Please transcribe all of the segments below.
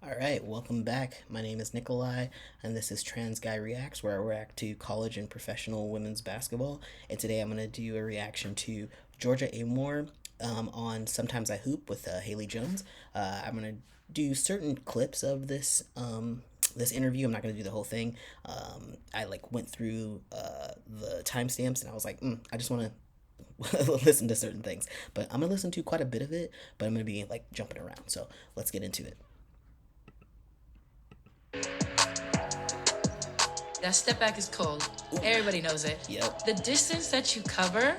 All right, welcome back. My name is Nikolai, and this is Transguy Reacts, where I react to college and professional women's basketball. And today I'm going to do a reaction to Georgia Amoore on Sometimes I Hoop with Haley Jones. I'm going to do certain clips of this interview. I'm not going to do the whole thing. I went through the timestamps, and I was like, I just want to listen to certain things. But I'm gonna listen to quite a bit of it, but I'm gonna be jumping around. So let's get into it. That step back is cold. Everybody knows it. Yep. The distance that you cover,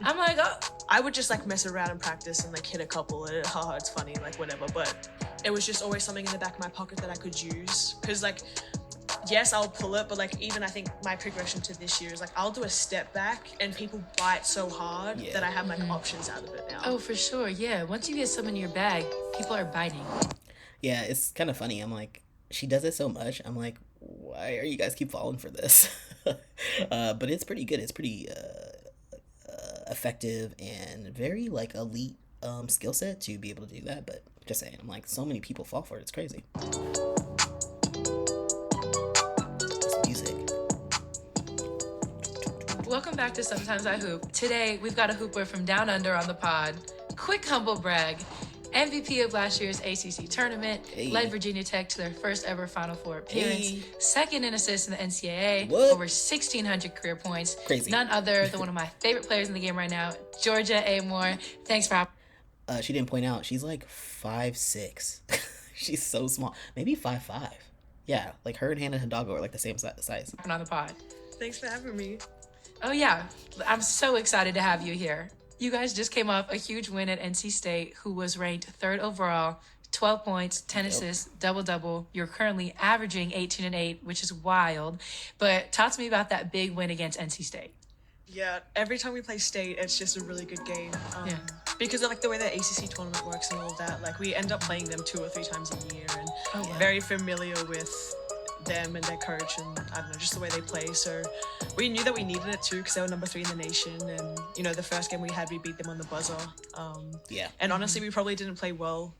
I'm like, oh. I would just mess around in practice and hit a couple and haha, it's funny, whatever. But it was just always something in the back of my pocket that I could use. Cause yes, I'll pull it, but even I think my progression to this year is I'll do a step back and people bite so hard that I have options out of it now. Oh, for sure. Yeah. Once you get some in your bag, people are biting. Yeah, it's kind of funny. I'm like, she does it so much. I'm like, why are you guys keep falling for this? But it's pretty good. It's pretty effective and very elite skill set to be able to do that. But just saying, I'm like, so many people fall for it. It's crazy. This music. Welcome back to Sometimes I Hoop. Today, we've got a hooper from down under on the pod. Quick humble brag. MVP of last year's ACC tournament, led Virginia Tech to their first ever Final Four appearance, second in assists in the NCAA, over 1,600 career points. Crazy. None other than one of my favorite players in the game right now, Georgia Amoore. Thanks for having She didn't point out, she's 5'6". She's so small. Maybe 5'5". Yeah, her and Hannah Hidalgo are the same size. on the pod. Thanks for having me. Oh yeah, I'm so excited to have you here. You guys just came off a huge win at NC State, who was ranked 3rd overall, 12 points, 10 assists, double-double. You're currently averaging 18 and 8, which is wild. But talk to me about that big win against NC State. Yeah, every time we play State, it's just a really good game. Because of the way the ACC tournament works and all of that, we end up playing them 2 or 3 times a year and very familiar with them and their coach and I don't know, just the way they play. So we knew that we needed it too because they were number 3 in the nation, and the first game we had, we beat them on the buzzer. And honestly, we probably didn't play well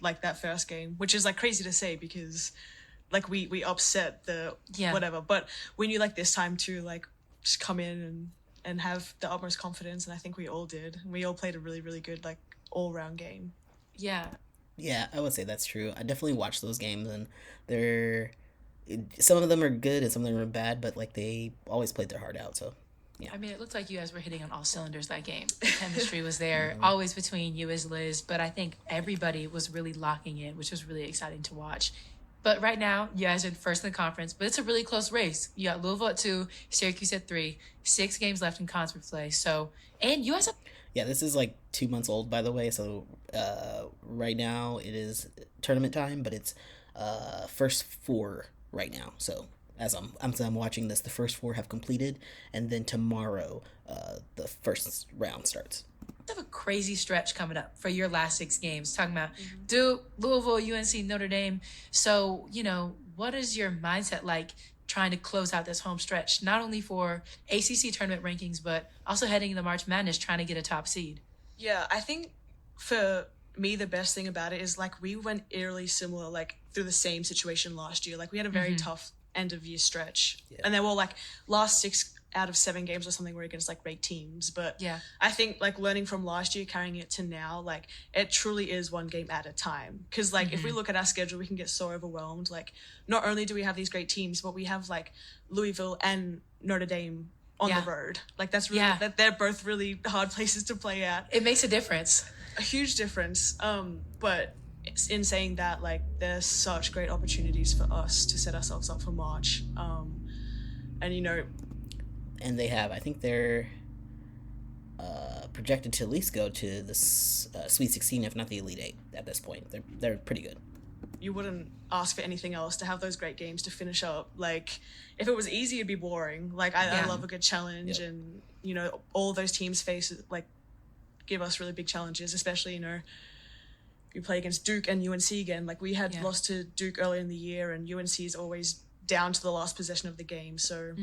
that first game, which is crazy to say because we upset the whatever, but we knew this time to just come in and have the utmost confidence, and I think we all did. We all played a really, really good all-round game. Yeah, I would say that's true. I definitely watched those games, and some of them are good and some of them are bad, but they always played their heart out. So yeah, I mean, it looked like you guys were hitting on all cylinders that game. The chemistry was there, always between you as Liz, but I think everybody was really locking in, which was really exciting to watch. But right now, you guys are first in the conference, but it's a really close race. You got Louisville at 2, Syracuse at 3, 6 games left in conference play. So, and you guys have... Yeah, this is 2 months old, by the way. So right now it is tournament time, but it's first 4 right now. So as I'm watching this, the first 4 have completed, and then tomorrow the first round starts. You have a crazy stretch coming up for your last 6 games, talking about Duke, Louisville, UNC, Notre Dame. So, what is your mindset trying to close out this home stretch, not only for ACC tournament rankings, but also heading into March Madness, trying to get a top seed? Yeah, I think for me, the best thing about it is we went eerily similar, through the same situation last year. We had a very tough end of year stretch, and they were last 6 out of 7 games or something were against ranked teams. But I think learning from last year, carrying it to now, it truly is one game at a time. Because if we look at our schedule, we can get so overwhelmed. Not only do we have these great teams, but we have Louisville and Notre Dame on the road. That's really that they're both really hard places to play at. It makes a difference. A huge difference. But in saying that, there's such great opportunities for us to set ourselves up for March. And they have, I think they're projected to at least go to the Sweet 16, if not the Elite 8 at this point. They're pretty good. You wouldn't ask for anything else to have those great games to finish up. If it was easy, it'd be boring. I love a good challenge, and all those teams give us really big challenges, especially we play against Duke and UNC again. We had lost to Duke earlier in the year, and UNC is always down to the last possession of the game. So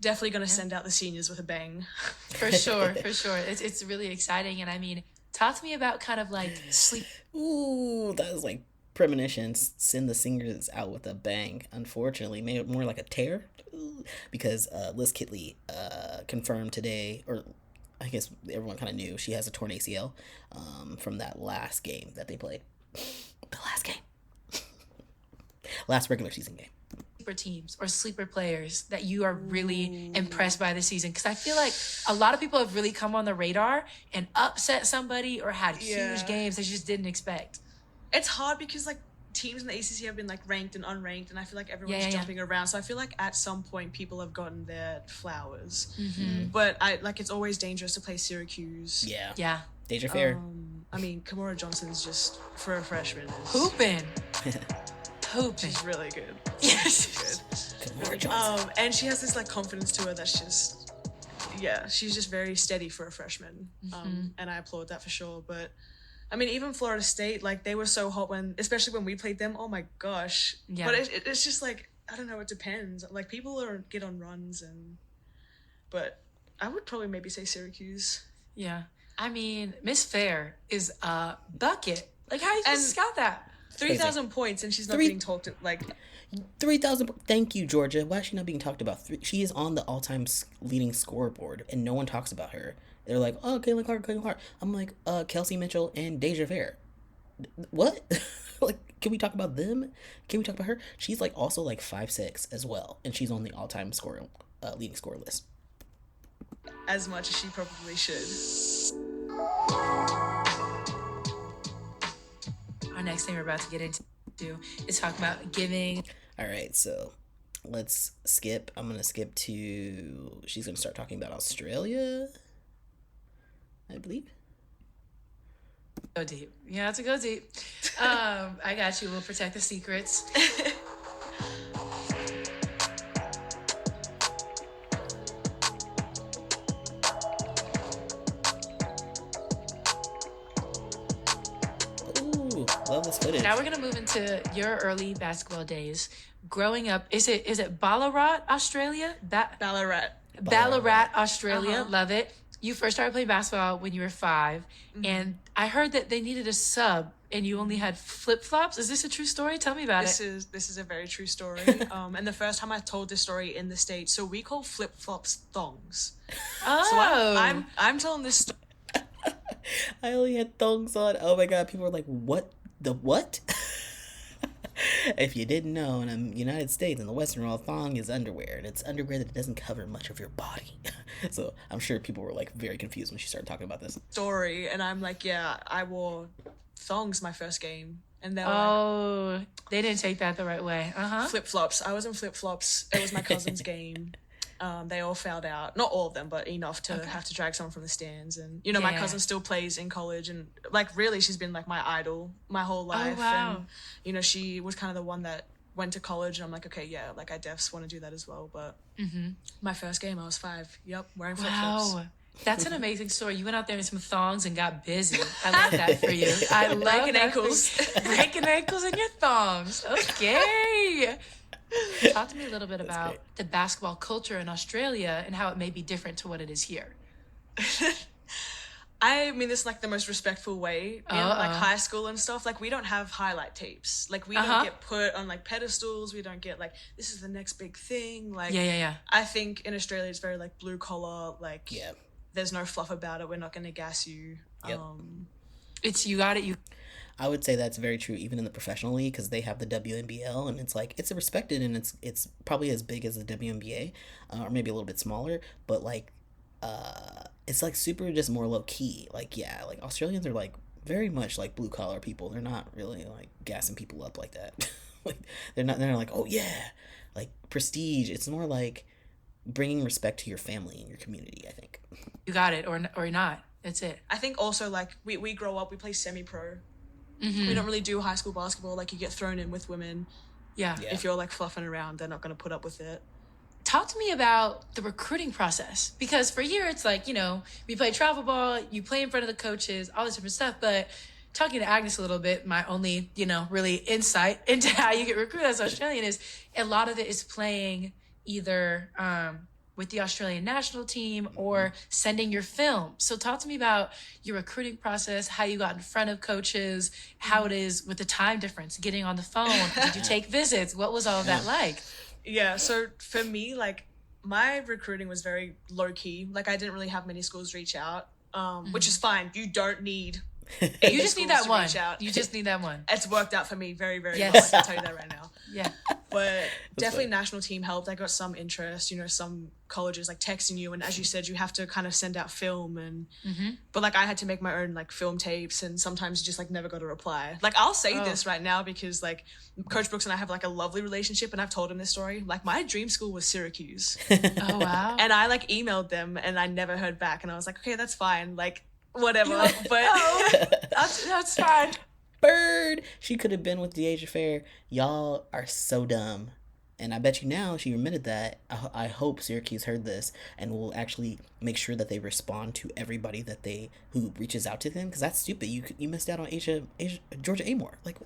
definitely going to send out the seniors with a bang. For sure, for sure. It's really exciting. And I mean, talk to me about kind of sleep. Ooh, that was premonitions send the singers out with a bang. Unfortunately, made it more like a tear, because Liz Kitley confirmed today, or I guess everyone kind of knew, she has a torn ACL from that last game that they played. The last game. Last regular season game. Sleeper teams or sleeper players that you are really impressed by this season? Because I feel like a lot of people have really come on the radar and upset somebody or had huge games that you just didn't expect. It's hard because like teams in the ACC have been like ranked and unranked, and I feel like everyone's jumping around. So I feel like at some point people have gotten their flowers. But it's always dangerous to play Syracuse. Yeah. Deja Fair. I mean, Kamora Johnson's just, for a freshman, is Hooping. She's really good. Yes. Kamora Johnson. And she has this like confidence to her that's just, she's just very steady for a freshman. And I applaud that for sure. But I mean, even Florida State, like they were so hot especially when we played them. Oh my gosh. Yeah. But it's just like, I don't know, it depends. Like people get on runs but I would probably maybe say Syracuse. Yeah. I mean, Miss Fair is a bucket. Like how you just scout that? 3,000 points and she's not getting talked like 3,000. Thank you, Georgia. Why is she not being talked about? She is on the all-time leading scoreboard, and no one talks about her. They're like, oh, Caitlin Clark. I'm like, Kelsey Mitchell and Deja Fair. What? Like, can we talk about them? Can we talk about her? She's like also like 5'6" as well, and she's on the all-time leading scorer list. As much as she probably should. Our next thing we're about to get into is talk about giving. All right, so let's skip. I'm going to skip to, she's going to start talking about Australia, I believe. Go deep. You have to go deep. I got you. We'll protect the secrets. Love this footage. Now we're gonna move into your early basketball days. Growing up, is it Ballarat, Australia? Ballarat, Australia. Love it. You first started playing basketball when you were 5, and I heard that they needed a sub, and you only had flip flops. Is this a true story? Tell me about it. This is a very true story. And the first time I told this story in the States, so we call flip flops thongs. Oh, so I'm telling this story. I only had thongs on. Oh my god, people were like, what? The what? If you didn't know, in the United States, in the Western world, thong is underwear, and it's underwear that doesn't cover much of your body. So I'm sure people were like very confused when she started talking about this story, and I'm like, yeah, I wore thongs my first game, and they're like, they didn't take that the right way. Flip flops. I was in flip flops. It was my cousin's game. They all fouled out. Not all of them, but enough to have to drag someone from the stands. And, my cousin still plays in college. And, really, she's been, my idol my whole life. Oh, wow. And, she was kind of the one that went to college. And I'm like, okay, yeah, I defs want to do that as well. But my first game, I was 5. Yep, wearing flip-flops. Wow. That's an amazing story. You went out there in some thongs and got busy. I love that for you. I love breaking ankles. Breaking ankles in your thongs. Okay. Talk to me a little bit about the basketball culture in Australia and how it may be different to what it is here. I mean this the most respectful way in high school and stuff. We don't have highlight tapes. We don't get put on pedestals. We don't get this is the next big thing. I think in Australia it's very blue collar. There's no fluff about it. We're not going to gas you. Yep. It's you got it. I would say that's very true even in the professional league, because they have the WNBL, and it's respected, and it's probably as big as the WNBA, or maybe a little bit smaller, but it's super just more low key. Australians are very much blue collar people. They're not really gassing people up like that. They're not oh yeah, prestige. It's more bringing respect to your family and your community, I think. You got it, or not. That's it. I think also we grow up, we play semi-pro. We don't really do high school basketball. You get thrown in with women. Yeah. If you're fluffing around, they're not going to put up with it. Talk to me about the recruiting process, because for here it's we play travel ball, you play in front of the coaches, all this different stuff. But talking to Agnes a little bit, my only really insight into how you get recruited as Australian is a lot of it is playing either with the Australian national team or sending your film. So talk to me about your recruiting process, how you got in front of coaches, how it is with the time difference, getting on the phone. Did you take visits? What was all of that like? Yeah, so for me, like, my recruiting was very low key. Like, I didn't really have many schools reach out, which is fine. You don't need You just need that one. reach out. You just need that one. It's worked out for me very, very Yes. well. I can tell you that right now. Yeah. But definitely national team helped. I got some interest, you know, some colleges like texting you, and as you said, you have to kind of send out film and but like I had to make my own like film tapes, and sometimes you just like never got a reply. Like, I'll say this right now because like Coach Brooks and I have like a lovely relationship, and I've told him this story. Like, my dream school was Syracuse. Oh, wow. And I like emailed them and I never heard back, and I was like, okay, that's fine, like whatever. But That's fine. Bird. She could have been with Deasia Fair. Y'all are so dumb. And I bet you now she admitted that. I hope Syracuse heard this and will actually make sure that they respond to everybody who reaches out to them, because that's stupid. You missed out on Georgia Amoore. Like,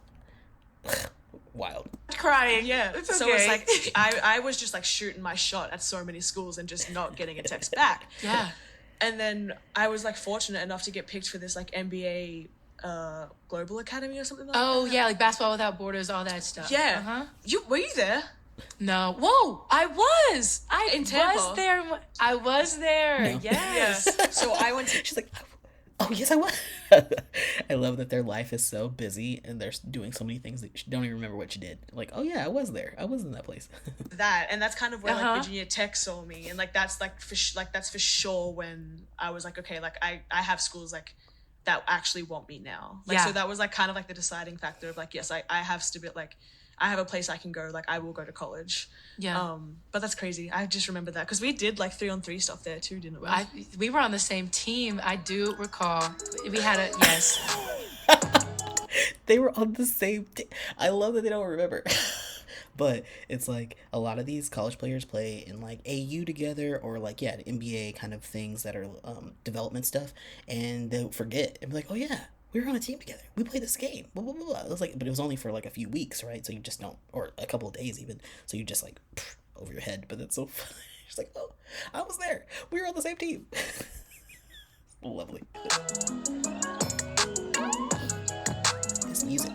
wild. Crying. yeah, It's so okay. it's like I was just like shooting my shot at so many schools and just not getting a text back. Yeah. And then I was like fortunate enough to get picked for this like NBA Global Academy or something like that. Oh, yeah, like Basketball Without Borders, all that stuff. Yeah. Uh-huh. Were you there? No. Whoa, I was. In Tampa. was there. I was there. No. Yes. Yeah. So I went to She's like, oh, yes, I was. I love that their life is so busy and they're doing so many things that you don't even remember what you did. Like, oh, yeah, I was there. I was in that place. that, and that's kind of where like Virginia Tech saw me, and like that's like that's for sure when I was like, okay, like I have schools like that actually want me now. Like, so that was like kind of like the deciding factor of like, yes, I have stability, like I have a place I can go, like I will go to college. Yeah. But that's crazy. I just remember that because we did like 3-on-3 stuff there too, didn't we? We were on the same team. I do recall. We had a yes. They were on the same team. I love that they don't remember. But it's like a lot of these college players play in like AU together or like, yeah, NBA kind of things that are development stuff. And they'll forget and be like, oh, yeah, we were on a team together. We played this game. Blah, blah, blah, blah. It was like, but it was only for like a few weeks, right? So you just don't, or a couple of days even. So you just like over your head. But it's so funny. It's like, oh, I was there. We were on the same team. Lovely. This music.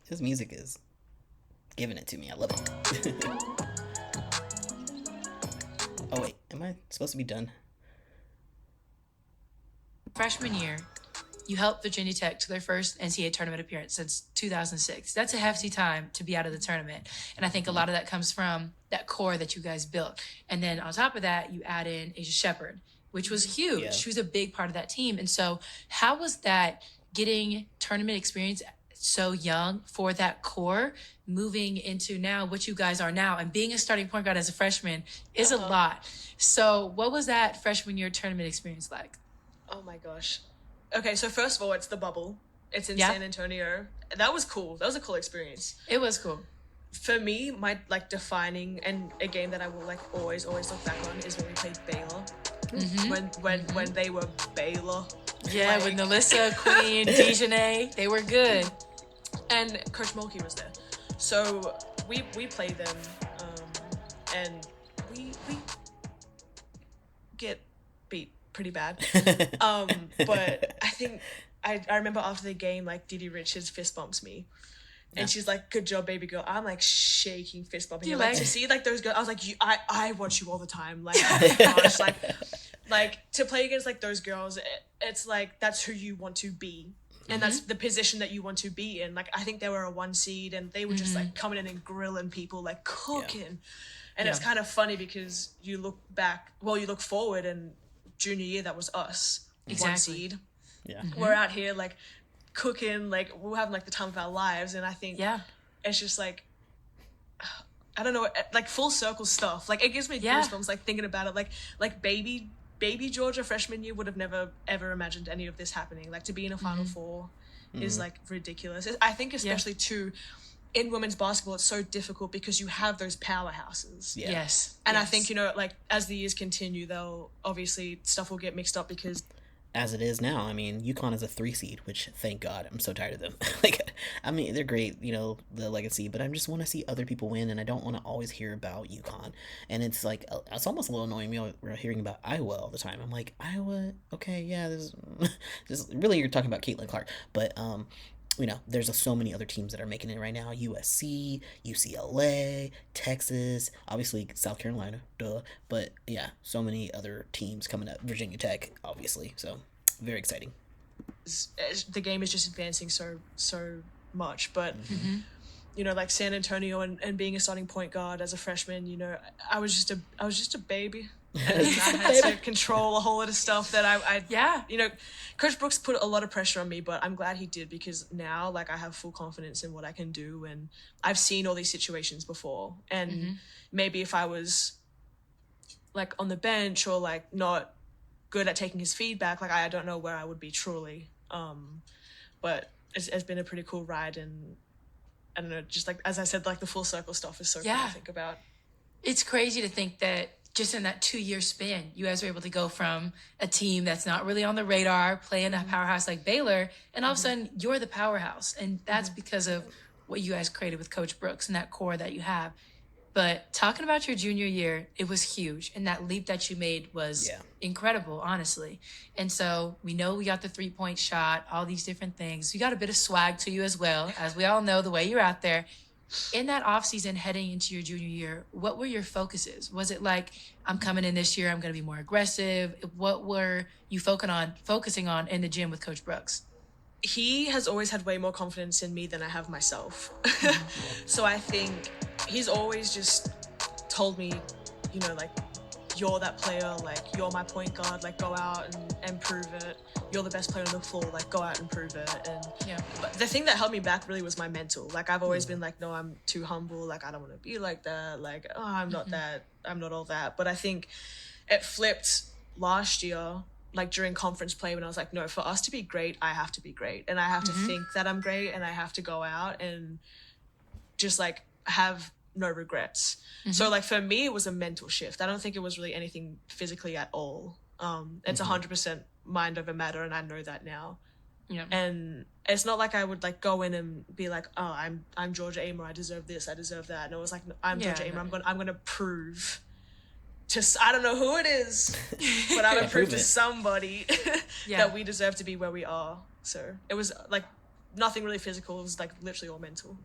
His music is giving it to me. I love it. Oh, wait. Am I supposed to be done? Freshman year, you helped Virginia Tech to their first NCAA tournament appearance since 2006. That's a hefty time to be out of the tournament. And I think a lot of that comes from that core that you guys built. And then on top of that, you add in Asia Shepherd, which was huge. Yeah. She was a big part of that team. And so how was that getting tournament experience so young for that core, moving into now what you guys are now, and being a starting point guard as a freshman is a lot. So what was that freshman year tournament experience like? Oh my gosh. Okay, so first of all, it's the bubble. It's in San Antonio. That was cool. That was a cool experience. It was cool. For me, my like defining and a game that I will like always look back on is when we played Baylor. When they were Baylor. Yeah, like, with Nalissa, Queen, Dejanay, they were good. And Coach Mulkey was there. So we played them, and we get beat pretty bad. But I think I remember after the game, like Didi Richards fist bumps me. And she's like, good job, baby girl. I'm like shaking, fist bumping. You like to see like those girls, I was like, I watch you all the time. Like, oh my gosh, like to play against like those girls, it's like that's who you want to be. And that's the position that you want to be in. Like, I think they were a 1 seed and they were just like coming in and grilling people, like cooking. Yeah. And it's kind of funny because you look forward, and junior year, that was us. Exactly. 1 seed. Yeah. We're out here like cooking, like we're having like the time of our lives. And I think it's just like, I don't know, like full circle stuff. Like it gives me goosebumps, like thinking about it, like baby Georgia freshman year would have never ever imagined any of this happening. Like to be in a Final Four is like ridiculous. I think especially too in women's basketball, it's so difficult because you have those powerhouses. Yeah. Yes. And I think, you know, like as the years continue, they'll obviously stuff will get mixed up because as it is now, I mean, UConn is a 3 seed, which thank God. I'm so tired of them. Like, I mean, they're great, the legacy, but I just want to see other people win, and I don't want to always hear about UConn. And it's like, it's almost a little annoying me hearing about Iowa all the time. I'm like, Iowa, okay, yeah, this really you're talking about Caitlin Clark, but there's so many other teams that are making it right now. USC, UCLA, Texas, obviously South Carolina, duh. But yeah, so many other teams coming up. Virginia Tech, obviously. So very exciting. The game is just advancing so much, but like San Antonio and being a starting point guard as a freshman, I was just a baby. And I had to control a whole lot of stuff that Coach Brooks put a lot of pressure on me, but I'm glad he did, because now like I have full confidence in what I can do, and I've seen all these situations before, and maybe if I was like on the bench or like not good at taking his feedback, like I don't know where I would be truly, but it's been a pretty cool ride, and I don't know, just like as I said, like the full circle stuff is so cool to think about. It's crazy to think that just in that 2-year span, you guys were able to go from a team that's not really on the radar, playing a powerhouse like Baylor, and all of a sudden you're the powerhouse. And that's because of what you guys created with Coach Brooks and that core that you have. But talking about your junior year, it was huge. And that leap that you made was incredible, honestly. And so we know we got the 3-point shot, all these different things. You got a bit of swag to you as well. As we all know, the way you're out there. In that offseason heading into your junior year, what were your focuses? Was it like, I'm coming in this year, I'm going to be more aggressive? What were you focusing on in the gym with Coach Brooks? He has always had way more confidence in me than I have myself. So I think he's always just told me, like, you're that player, like, you're my point guard, like, go out and prove it. You're the best player on the floor, like, go out and prove it. And but the thing that held me back really was my mental. Like, I've always been like, no, I'm too humble, like, I don't want to be like that, like, oh, I'm not that, I'm not all that. But I think it flipped last year, like, during conference play, when I was like, no, for us to be great, I have to be great. And I have to think that I'm great, and I have to go out and just, like, have no regrets. So like for me it was a mental shift. I don't think it was really anything physically at all. It's 100% mind over matter, and I know that now. And it's not like I would like go in and be like, oh, I'm Georgia Amoore, I deserve this, I deserve that. And it was like, I'm Georgia Amoore, I'm gonna prove to, I don't know who it is, but I'm gonna prove to somebody that we deserve to be where we are. So it was like nothing really physical, it was like literally all mental.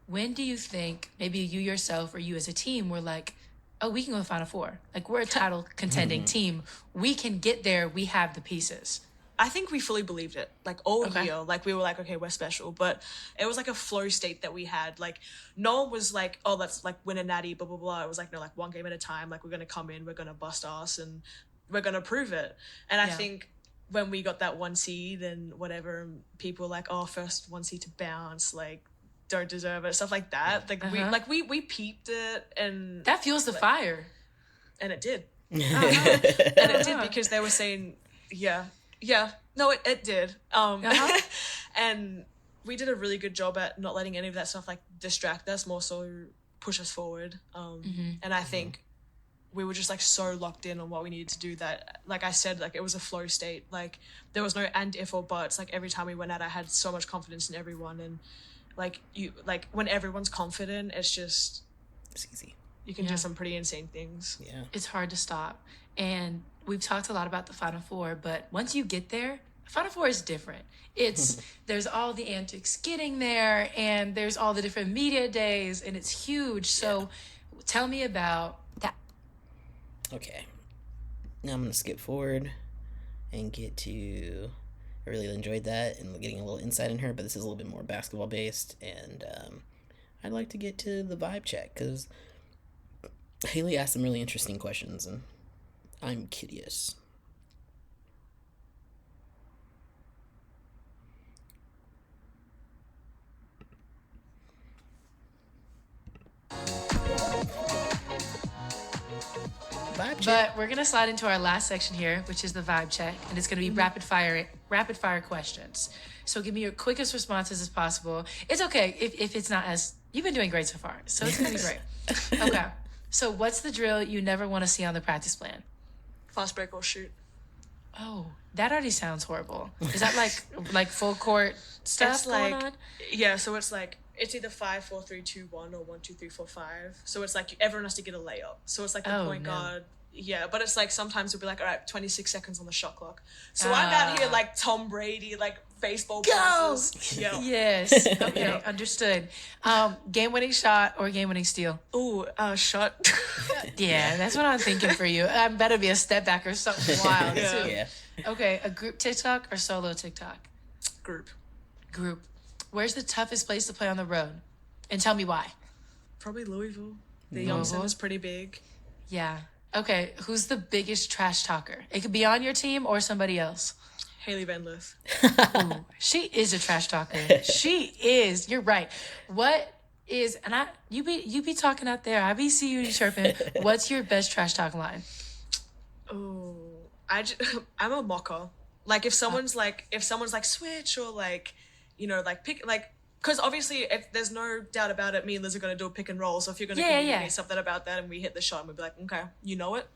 When do you think maybe you yourself or you as a team were like, oh, we can go to Final Four. Like, we're a title contending team. We can get there. We have the pieces. I think we fully believed it. Like, all year. Like, we were like, okay, we're special. But it was like a flow state that we had. Like, no one was like, oh, let's like win a natty, blah, blah, blah. It was like, no, like one game at a time. Like, we're going to come in, we're going to bust ass, and we're going to prove it. And I think when we got that 1 seed and whatever, people were like, oh, first 1 seed to bounce, like, don't deserve it, stuff like that. Like we peeped it, and that fuels the fire, and it did. And it did, because they were saying no, it did. And we did a really good job at not letting any of that stuff like distract us, more so push us forward. And I think we were just like so locked in on what we needed to do that, like I said, like it was a flow state. Like there was no and, if, or buts. Like every time we went out, I had so much confidence in everyone. And like when everyone's confident, it's easy. You can do some pretty insane things. Yeah, it's hard to stop. And we've talked a lot about the Final Four, but once you get there, Final Four is different. It's there's all the antics getting there, and there's all the different media days, and it's huge. So tell me about that. Okay, now I'm gonna skip forward and get to, I really enjoyed that and getting a little insight in her, but this is a little bit more basketball based, and I'd like to get to the vibe check, because Haley asked some really interesting questions, and I'm curious. But we're gonna slide into our last section here, which is the vibe check, and it's gonna be rapid fire questions. So give me your quickest responses as possible. It's okay if it's not as, you've been doing great so far, so it's gonna be great. Okay. So what's the drill you never want to see on the practice plan? Fast break or shoot. Oh, that already sounds horrible. Is that like full court stuff It's going like, on? yeah, so it's like, it's either 5-4-3-2-1 or 1-2-3-4-5. So it's like everyone has to get a layup. So it's like the Oh, point no. guard. Yeah, but it's like sometimes we'll be like, all right, 26 seconds on the shot clock. So I'm out here like Tom Brady, like baseball poses. Yeah. Yes. Okay. Yeah. Understood. Game-winning shot or game-winning steal? Ooh, shot. Yeah, that's what I'm thinking for you. I better be a step back or something wild Yeah. too. Yeah. Okay, a group TikTok or solo TikTok? Group. Group. Where's the toughest place to play on the road? And tell me why. Probably Louisville. The Louisville? Young Center's pretty big. Yeah. Okay, who's the biggest trash talker? It could be on your team or somebody else. Haley Van Lith. Ooh, she is a trash talker. She is. You're right. What is you be talking out there. I be see you chirping. What's your best trash talk line? Oh, I'm a mocker. Like if someone's like switch or like, like pick like. Because obviously, if there's no doubt about it, me and Liz are going to do a pick and roll. So if you're going to communicate something about that and we hit the shot and we'll be like, okay, you know it?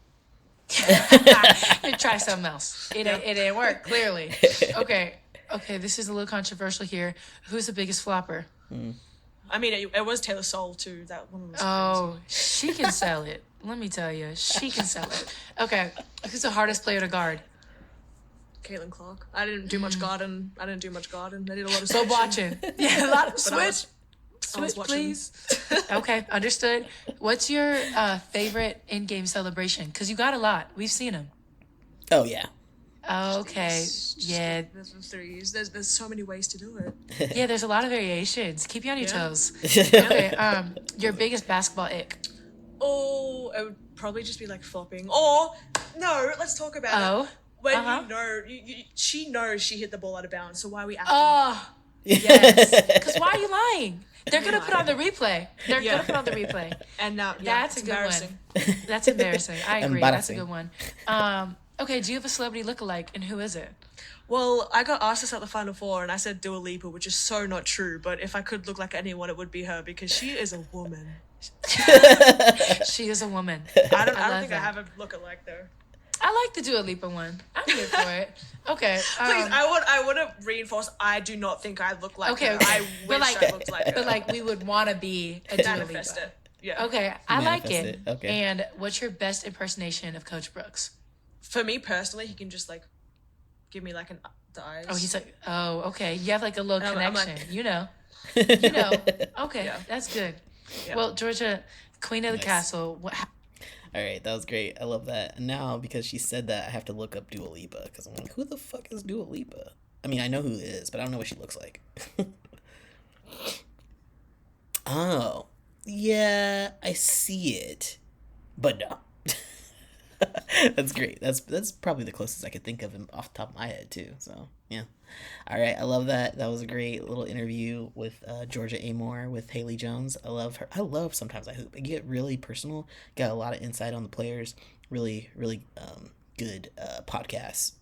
Try something else. It ain't work, clearly. Okay, this is a little controversial here. Who's the biggest flopper? I mean, it was Taylor Soul, too. That one was Oh, she can sell it. Let me tell you, she can sell it. Okay, who's the hardest player to guard? Caitlin Clark. I didn't do much garden. I did a lot of So switching. watching. Yeah, a lot of But I was switch, watching. please. Okay, understood. What's your favorite in-game celebration? Because you got a lot. We've seen them. Oh yeah. Okay, yeah. There's the threes. There's so many ways to do it. Yeah, there's a lot of variations. Keep you on your Yeah. toes. Okay, your biggest basketball ick. Oh, it would probably just be like flopping. Or, no, let's talk about it. Oh? When Uh-huh. you know, she knows she hit the ball out of bounds, so why are we acting? Oh, yes. Because why are you lying? They're going to put on the replay. They're Yeah. going to put on the replay. And now, yeah, That's a it's good embarrassing. one. That's embarrassing. I agree. That's a Embarrassing. good one. Okay, do you have a celebrity lookalike, and who is it? Well, I got asked this at the Final Four, and I said Dua Lipa, which is so not true. But if I could look like anyone, it would be her because she is a woman. She is a woman. I don't love think I that. have a lookalike though. I like the Dua Lipa one. I'm here for it. Okay. Please, I want to reinforce. I do not think I look like Okay, her. okay. I But wish I looked like her. But like we would want to be a Dua Manifest Lipa. it. Yeah. Okay, I like Manifest it. it, okay. And what's your best impersonation of Coach Brooks? For me personally, he can just like give me like the eyes. Oh, he's like, oh, okay. You have like a little I'm connection. like- you know. You know. Okay, Yeah. that's good. Yeah. Well, Georgia, Queen of the Nice. Castle. All right, that was great. I love that. And now, because she said that, I have to look up Dua Lipa because I'm like, who the fuck is Dua Lipa? I mean, I know who it is, but I don't know what she looks like. Oh, yeah, I see it, but no. That's great. That's probably the closest I could think of him off the top of my head too. So yeah. All right, I love that. That was a great little interview with Georgia Amoore with Haley Jones. I love her. I love Sometimes I Hoop. I get really personal. Got a lot of insight on the players. Really, really good podcast,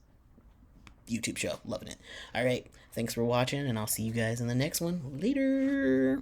YouTube show. Loving it. All right, thanks for watching, and I'll see you guys in the next one. Later.